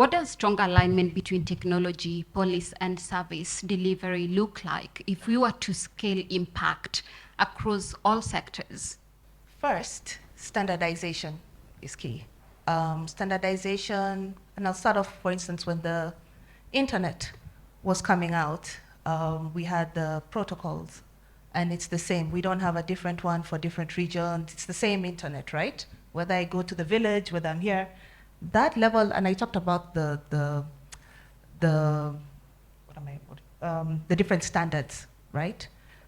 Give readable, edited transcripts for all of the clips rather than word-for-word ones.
What does strong alignment between technology, policy, and service delivery look like if we were to scale impact across all sectors? First, standardization is key. Standardization, and I'll start off, for instance, when the internet was coming out, we had the protocols, and it's the same. We don't have a different one for different regions. It's the same internet, right? Whether I go to the village, whether I'm here, that level, and I talked about the different standards, right?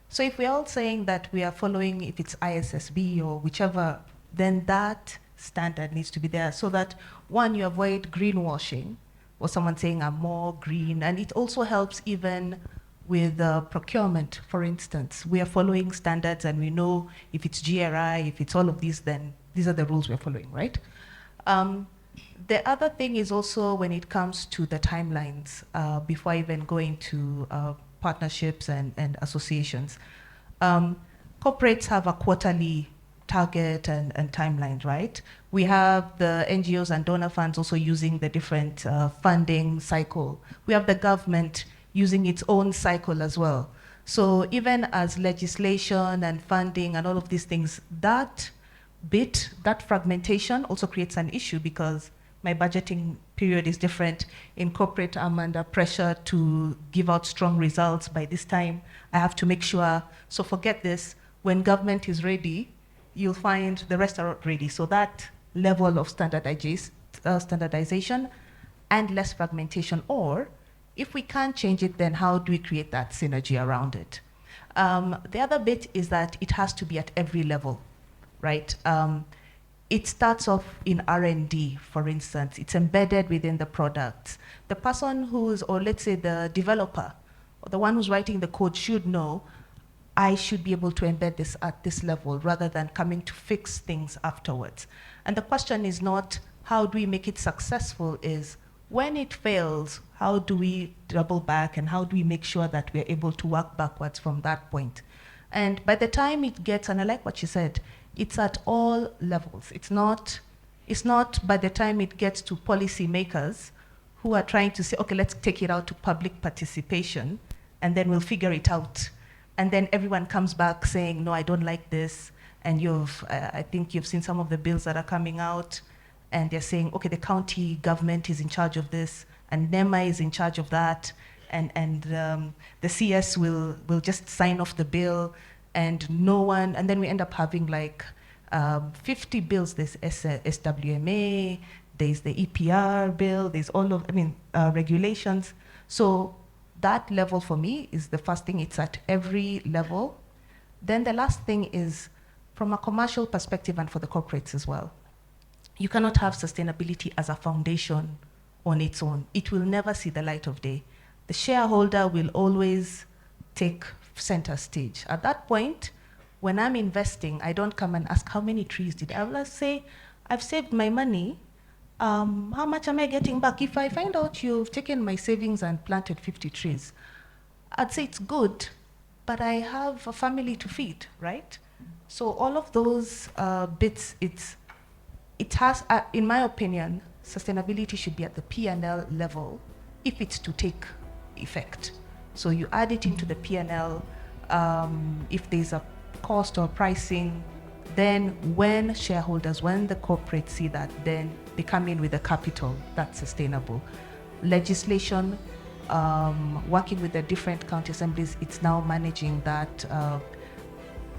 So if we're all saying that we are following, if it's ISSB or whichever, then that standard needs to be there so that, one, you avoid greenwashing or someone saying I'm more green. And it also helps even with procurement, for instance. We are following standards and we know if it's GRI, if it's all of these, then these are the rules we're following, right? The other thing is also when it comes to the timelines, before even going to partnerships and associations. Corporates have a quarterly target and timeline, right? We have the NGOs and donor funds also using the different funding cycle. We have the government using its own cycle as well. So even as legislation and funding and all of these things, that fragmentation also creates an issue because my budgeting period is different. In corporate, I'm under pressure to give out strong results by this time. I have to make sure, so forget this, when government is ready, you'll find the rest are not ready. So that level of standardization and less fragmentation, or if we can't change it, then how do we create that synergy around it? The other bit is that it has to be at every level, right? It starts off in R&D, for instance. It's embedded within the products. The person or let's say the developer, or the one who's writing the code should know, I should be able to embed this at this level rather than coming to fix things afterwards. And the question is not how do we make it successful, is when it fails, how do we double back and how do we make sure that we're able to work backwards from that point? And by the time it gets, and I like what you said, it's at all levels. It's not by the time it gets to policy makers who are trying to say, okay, let's take it out to public participation and then we'll figure it out. And then everyone comes back saying, no, I don't like this. And I think you've seen some of the bills that are coming out and they're saying, okay, the county government is in charge of this and NEMA is in charge of that. And the CS will just sign off the bill. And and then we end up having like 50 bills. There's SWMA, there's the EPR bill, there's regulations. So that level for me is the first thing. It's at every level. Then the last thing is from a commercial perspective and for the corporates as well. You cannot have sustainability as a foundation on its own. It will never see the light of day. The shareholder will always take center stage. At that point, when I'm investing, I don't come and ask how many trees did I will say, I've saved my money. How much am I getting back? If I find out you've taken my savings and planted 50 trees, I'd say it's good, but I have a family to feed, right? So all of those bits, it has, in my opinion, sustainability should be at the P&L level if it's to take effect. So you add it into the P&L, if there's a cost or pricing, then when the corporates see that, then they come in with a capital that's sustainable. Legislation, working with the different county assemblies, it's now managing that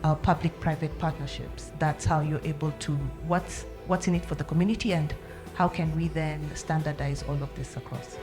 public-private partnerships. That's how you're able to, what's in it for the community and how can we then standardize all of this across.